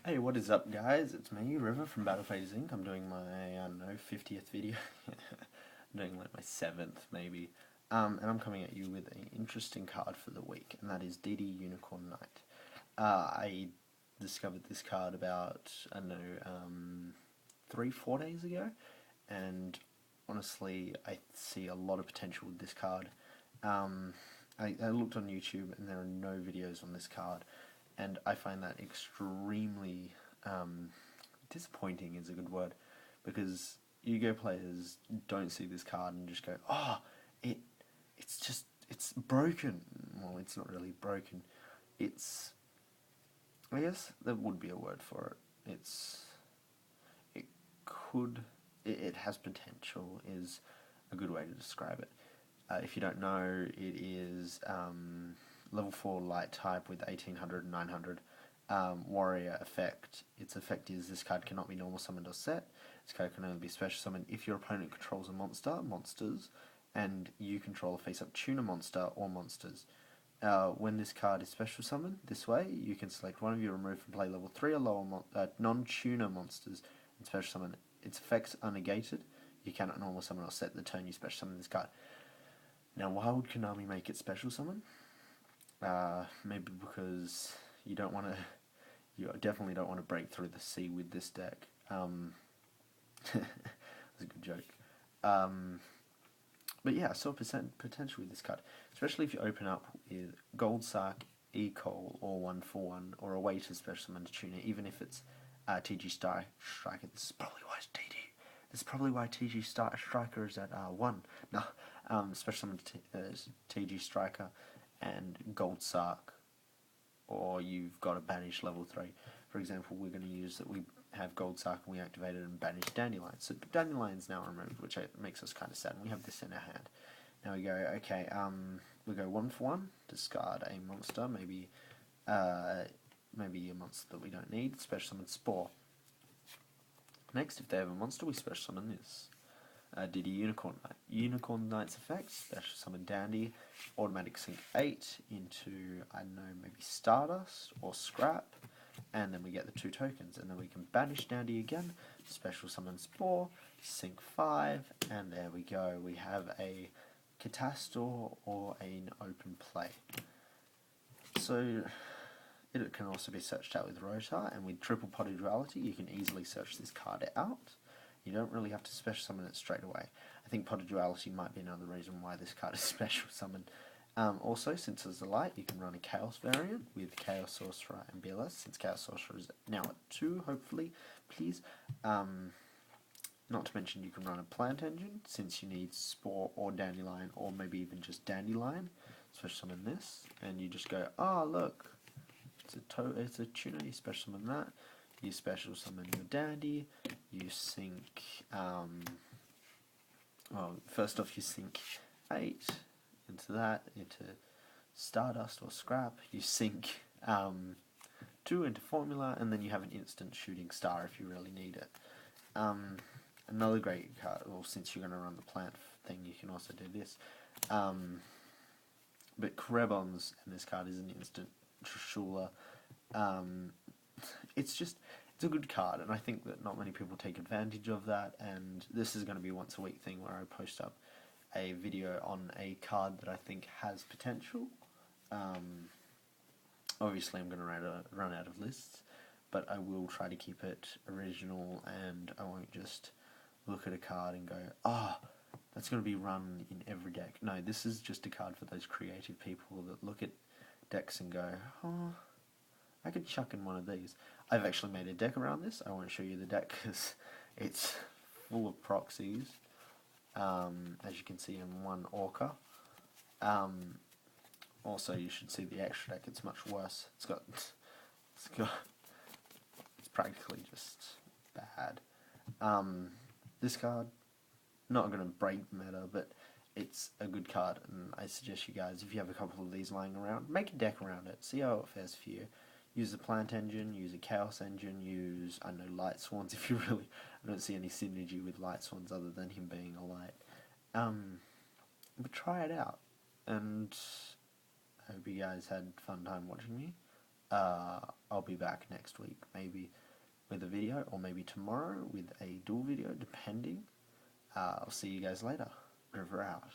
Hey, what is up, guys? It's me, River from Battlefadersinc. I'm doing my, I don't know, 50th video. I'm doing like my 7th, maybe. And I'm coming at you with an interesting card for the week, and that is D.Dunicornknight. I discovered this card about, I don't know, 3-4 days ago, and honestly, I see a lot of potential with this card. I looked on YouTube, and there are no videos on this card. And I find that extremely disappointing is a good word, because Yu-Gi-Oh players don't see this card and just go, oh, it's broken. Well, it's not really broken. It's, I guess there would be a word for it. It could, it has potential is a good way to describe it. If you don't know, it is level 4 light type with 1800 and 900 warrior effect. Its effect is this card cannot be normal summoned or set. This card can only be special summoned if your opponent controls a monsters, and you control a face-up tuner monster or monsters. When this card is special summoned this way, you can select one of your removed from play level 3 or lower non-tuner monsters and special summon. Its effects are negated. You cannot normal summon or set the turn you special summon this card. Now, why would Konami make it special summon? Maybe because you definitely don't want to break through the sea with this deck. That's a good joke. But yeah, I saw potential with this card, especially if you open up with Gold Sark, E-Cole, or 1/1, or a way to special summon a tuner, even if it's TG Striker. This is probably why it's TG. This is probably why TG Striker is at 1. No, special summon TG Striker and Gold Sark, or you've got a banish level 3. For example, we're going to use that we have Gold Sark and we activate it and banish Dandelion. So Dandelion's now removed, which makes us kind of sad, and we have this in our hand. Now we go, okay, we go 1/1, discard a monster, maybe a monster that we don't need, special summon Spore. Next, if they have a monster, we special summon this. D.Dunicornknight. Unicornknight's effect, special summon Dandy, automatic sync 8 into, I don't know, maybe Stardust or Scrap, and then we get the 2 tokens, and then we can banish Dandy again, special summon Spore, sync 5, and there we go, we have a Catastor or an open play. So it can also be searched out with Rotar, and with triple potted duality you can easily search this card out. You don't really have to special summon it straight away. I think potted duality might be another reason why this card is special summoned. Also, since it's a light, you can run a Chaos variant with Chaos Sorcerer and BLS, since Chaos Sorcerer is now at 2, hopefully, please. Not to mention you can run a Plant Engine, since you need Spore or Dandelion, or maybe even just Dandelion. Special summon this, and you just go, oh look, it's a tuner, you special summon that. You special summon your Dandy, you sync, well, first off you sync 8 into that, into Stardust or Scrap, you sync 2 into Formula, and then you have an instant shooting star if you really need it. Another great card, well, since you're going to run the plant thing, you can also do this. But Krebons, and this card is an instant Trishula. It's a good card, and I think that not many people take advantage of that, and this is going to be a once a week thing where I post up a video on a card that I think has potential. Obviously I'm going to run out of lists, but I will try to keep it original, and I won't just look at a card and go, oh, that's going to be run in every deck. No, this is just a card for those creative people that look at decks and go, oh, I could chuck in one of these. I've actually made a deck around this. I won't show you the deck because it's full of proxies, as you can see in one Orca. Also, you should see the extra deck. It's much worse. It's practically just bad. This card, not going to break the meta, but it's a good card, and I suggest you guys, if you have a couple of these lying around, make a deck around it. See how it fares for you. Use a Plant Engine, use a Chaos Engine, use, I don't know, Light Swans if you really... I don't see any synergy with Light Swans other than him being a light. But try it out, and I hope you guys had fun time watching me. I'll be back next week, maybe with a video, or maybe tomorrow with a dual video, depending. I'll see you guys later. River out.